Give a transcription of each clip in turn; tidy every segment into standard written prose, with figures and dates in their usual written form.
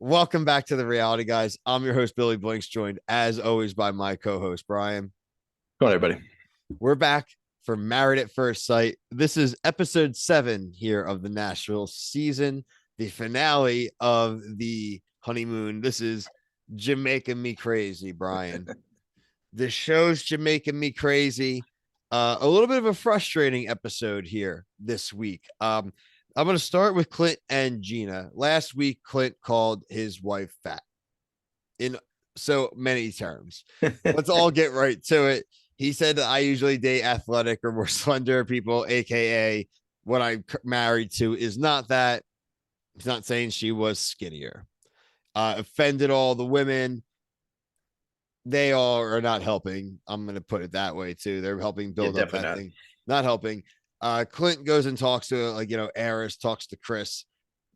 Welcome back to the Reality Guys. I'm your host, Billy Blinks, joined as always by my co-host, Brian. Go on, everybody. We're back for Married at First Sight. This is episode 7 here of the Nashville season, the finale of the honeymoon. This is Jamaican Me Crazy, Brian. The show's Jamaican Me Crazy. A little bit of a frustrating episode here this week. I'm going to start with Clint and Gina. Last week, Clint called his wife fat in so many terms. Let's all get right to it. He said that I usually date athletic or more slender people, aka what I'm married to is not that. He's not saying she was skinnier. Offended all the women. They all are not helping. I'm going to put it that way too. They're helping build up that thing, not helping. Clint goes and talks to Eris talks to Chris.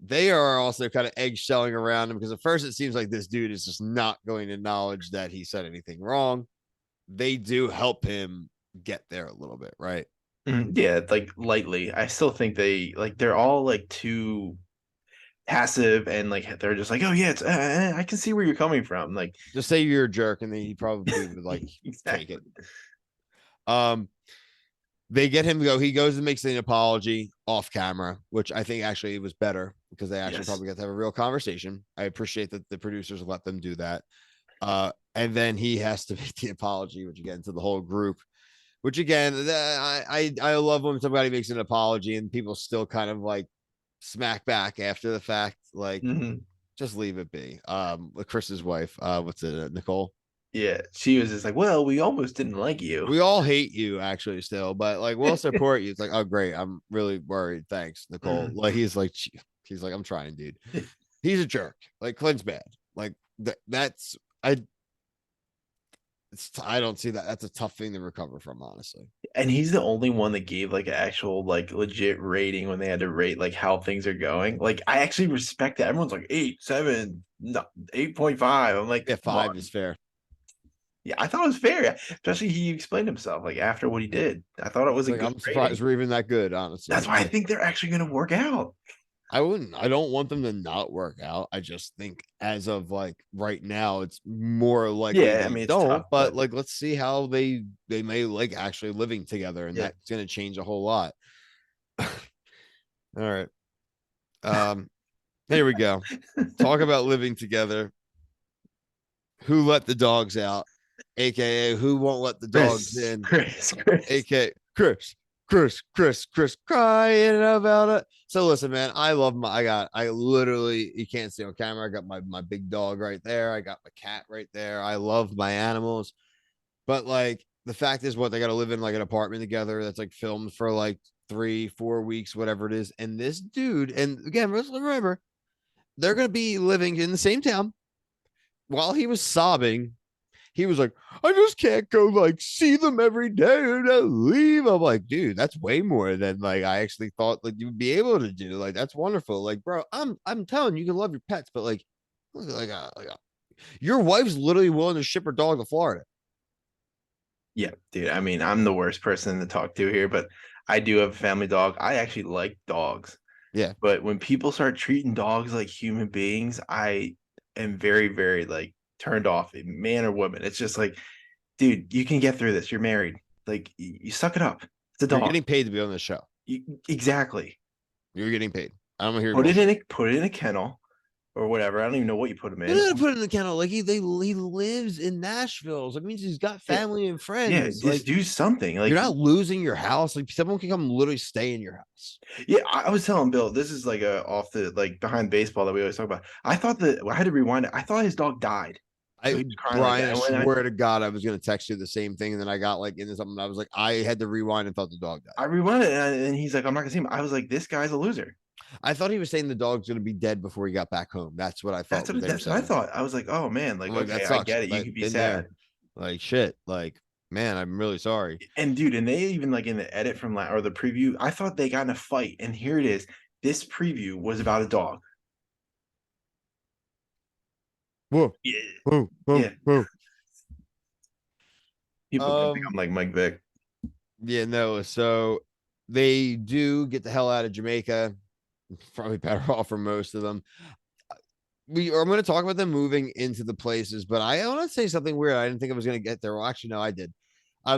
They are also kind of eggshelling around him because at first it seems like this dude is just not going to acknowledge that he said anything wrong. They do help him get there a little bit, right? Yeah, like lightly. I still think they're all like too passive and like they're just like, oh yeah, it's I can see where you're coming from. Like, Just say you're a jerk, and then he probably would like take exactly. it. Um, they get him to go. He goes and makes an apology off camera, which I think actually was better because they actually Yes. probably get to have a real conversation. I appreciate that the producers let them do that. And then he has to make the apology, which again to the whole group. Which again, I love when somebody makes an apology and people still kind of like smack back after the fact. Like, Hmm. just leave it be. Chris's wife, what's it, Nicole? Yeah, she was just like, well, we almost didn't like you. We all hate you actually still, but like we'll support you. It's like, oh great, I'm really worried. Thanks, Nicole. Like he's like, I'm trying, dude. He's a jerk. Like Clint's bad. Like that's I don't see that. That's a tough thing to recover from, honestly. And he's the only one that gave like an actual like legit rating when they had to rate like how things are going. Like I actually respect that. Everyone's like 8, 7, no, 8.5. I'm like, Yeah, come 5 on. is fair. Yeah, I thought it was fair. Especially he explained himself like after what he did. I thought it was It's a like good I'm surprised rating. we're even that good, honestly. That's why I think they're actually going to work out. I don't want them to not work out. I just think as of like right now, it's more likely Yeah, I they mean it's don't. tough, But but like, let's see how they may like actually living together, and yeah. that's going to change a whole lot. All right. Um, here we go. Talk about living together. Who let the dogs out? AKA who won't let the dogs Chris, in? Chris. AKA Chris crying about it. So listen, man, I love I literally, you can't see on camera. I got my big dog right there. I got my cat right there. I love my animals. But like the fact is what they got to live in like an apartment together that's like filmed for like 3, 4 weeks, whatever it is. And this dude, and again, let's remember, they're going to be living in the same town. While he was sobbing, he was like, I just can't go like see them every day and then leave. I'm like, dude, that's way more than like I actually thought like you'd be able to do. Like, that's wonderful. Like, bro, I'm telling you, you can love your pets, but your wife's literally willing to ship her dog to Florida. Yeah, dude. I mean, I'm the worst person to talk to here, but I do have a family dog. I actually like dogs. Yeah. But when people start treating dogs like human beings, I am very, very like turned off, man or woman. It's just like, dude, you can get through this. You're married. Like you suck it up. It's a You're dog. getting paid to be on this show. Exactly. You're getting paid. I don't hear bullshit. Put it in a kennel or whatever. I don't even know what you put him They're in. not gonna put it in the kennel. Like he lives in Nashville. So it means he's got Yeah, family and yeah, friends. just Like, do something. you're Like, not losing your house. Like, someone can come literally stay in your house. yeah, I was telling Bill, this is like a off the like behind baseball that we always talk about. I thought that I had to rewind it. I thought his dog died. So he was crying like Brian, that. I And when I swear to God, I was gonna text you the same thing, and then I got like into something. I was like, I had to rewind and thought the dog died. I rewound it, and he's like, "I'm not gonna see him." I was like, "This guy's a loser." I thought he was saying the dog's gonna be dead before he got back home. That's what I thought they were That's what I saying. thought. I was like, "Oh man, like I'm like, that okay, I sucks. get it. You Like, could be been there. sad." Like, shit. Like, man, I'm really sorry. And dude, and they even like in the edit from or the preview, I thought they got in a fight, and here it is. This preview was about a dog. Whoa, Yeah, whoa, whoa, yeah. whoa. People gonna think Um, I'm like Mike Vick. yeah, no. So they do get the hell out of Jamaica. Probably better off for most of them. I'm going to talk about them moving into the places, but I want to say something weird. I didn't think I was going to get there. Well, actually, no, I did.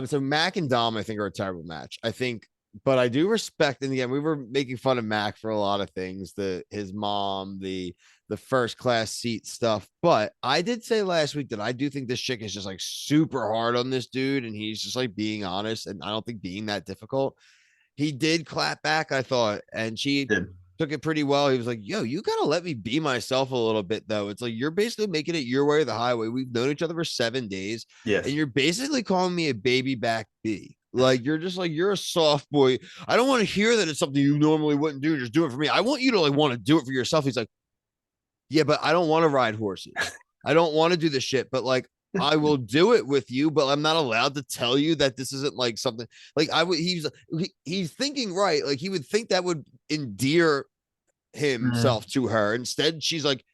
So Mac and Dom, I think, are a terrible match. I think, but I do respect. In the end, we were making fun of Mac for a lot of things. His mom, the first class seat stuff. But I did say last week that I do think this chick is just like super hard on this dude, and he's just like being honest. And I don't think being that difficult. He did clap back, I thought, and she Did. took it pretty well. He was like, yo, you gotta let me be myself a little bit, though. It's like you're basically making it your way or the highway. We've known each other for 7 days, and Yes. you're basically calling me a baby back B. Like you're just like you're a soft boy. I don't want to hear that it's something you normally wouldn't do. Just do it for me. I want you to like want to do it for yourself. He's like, yeah, but I don't want to ride horses. I don't want to do the shit, but like I will do it with you, but I'm not allowed to tell you that this isn't like something like I would he's thinking right. Like he would think that would endear Mhm. himself to her. Instead, she's like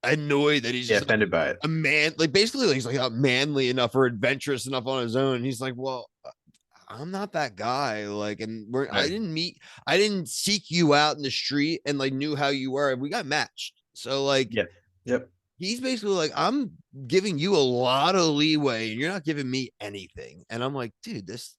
annoyed that he's Yeah, just like offended by it. a man, like basically like he's like not manly enough or adventurous enough on his own. And he's like, well, I'm not that guy. Like, and Right. I didn't seek you out in the street and like knew how you were. And we got matched. So like Yep. Yep. he's basically like, I'm giving you a lot of leeway and you're not giving me anything. And I'm like, dude, this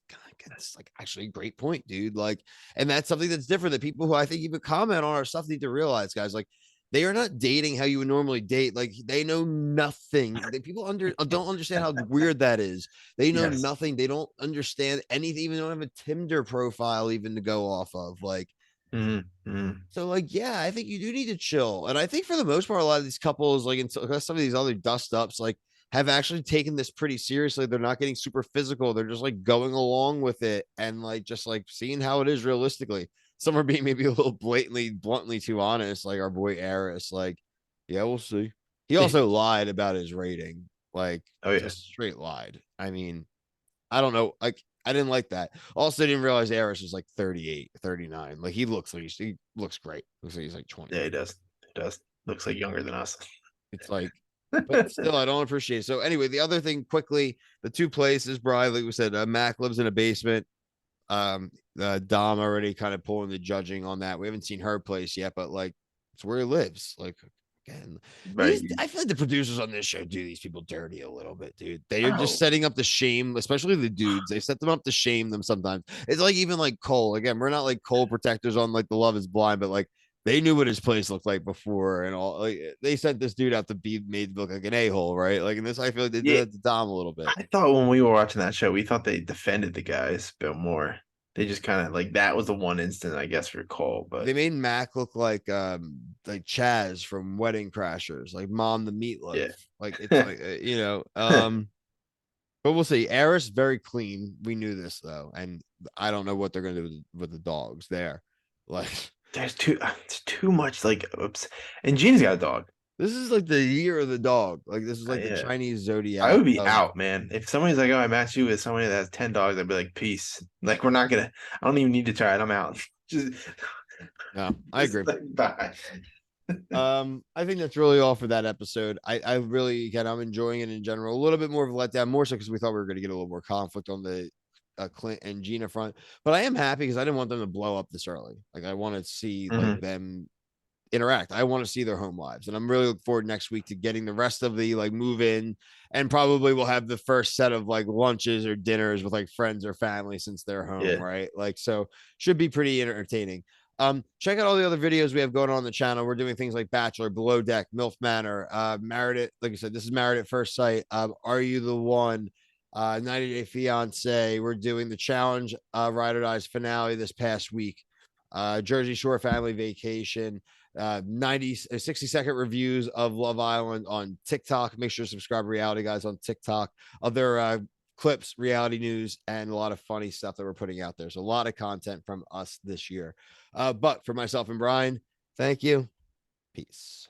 it's like actually a great point, dude. Like, and that's something that's different that people who I think even comment on our stuff need to realize, guys. Like, they are not dating how you would normally date. Like, they know nothing. People don't understand how weird that is. They know Yes. nothing. They don't understand anything. Even don't have a Tinder profile even to go off of. Like, Mm-hmm. so like, yeah, I think you do need to chill. And I think for the most part, a lot of these couples, like until some of these other dust ups, like have actually taken this pretty seriously. They're not getting super physical. They're just like going along with it and like just like seeing how it is realistically. Some are being maybe a little bluntly too honest, like our boy Eris. Like, yeah, we'll see. He also lied about his rating, like Oh yeah. just straight lied. I mean, I don't know. Like, I didn't like that. Also, I didn't realize Eris was like 38, 39. Like, he looks great. Looks like he's like 20. Yeah, he does. He does. Looks like younger than us. It's like, but still, I don't appreciate it. So, anyway, the other thing quickly, the two places, Brian, like we said, Mac lives in a basement. Dom already kind of pulling the judging on that. We haven't seen her place yet, but like, it's where he lives. Like, again, Right. I feel like the producers on this show do these people dirty a little bit, dude. They are just Oh, setting up the shame, especially the dudes. They set them up to shame them sometimes. It's like even like Cole. Again, we're not like Cole protectors on like the Love Is Blind, but like they knew what his place looked like before and all. Like they sent this dude out to be made to look like an a-hole, right? Like in this, I feel like they did yeah. that to Dom a little bit. I thought when we were watching that show, we thought they defended the guys a bit more. They just kind of like that was the one instant, I guess, for Cole. But They made Mac look like Chaz from Wedding Crashers, like Mom the Meatloaf. yeah. Like it's like but we'll see. Eris very clean. We knew this though, and I don't know what they're gonna do with the dogs there. Like There's too it's too much like oops. And Gene's got a dog. this is like the year of the dog. Like this is like the Yeah. Chinese I zodiac would be of out, man. If somebody's like, "Oh, I matched you with somebody that has 10 dogs," I'd be like, "Peace." Like, we're not gonna. I don't even need to try it. I'm out. just, yeah, I just agree. like, bye. I think that's really all for that episode. I really again I'm enjoying it in general. A little bit more of a letdown, more so because we thought we were going to get a little more conflict on the Clint and Gina front. But I am happy because I didn't want them to blow up this early. Like I want to see like Mhm. them interact. I want to see their home lives. And I'm really looking forward next week to getting the rest of the like move in and probably we'll have the first set of like lunches or dinners with like friends or family since they're home, Yeah. right? Like so should be pretty entertaining. Check out all the other videos we have going on the channel. We're doing things like Bachelor, Below Deck, MILF Manor, Married at, like I said, this is Married at First Sight. Are You the One? 90 Day Fiance. We're doing the challenge, Ride or Die's finale this past week. Jersey Shore Family Vacation. 60-second reviews of Love Island on TikTok. Make sure to subscribe to Reality Guys on TikTok. Other clips, reality news, and a lot of funny stuff that we're putting out there. So a lot of content from us this year. But for myself and Brian, thank you. Peace.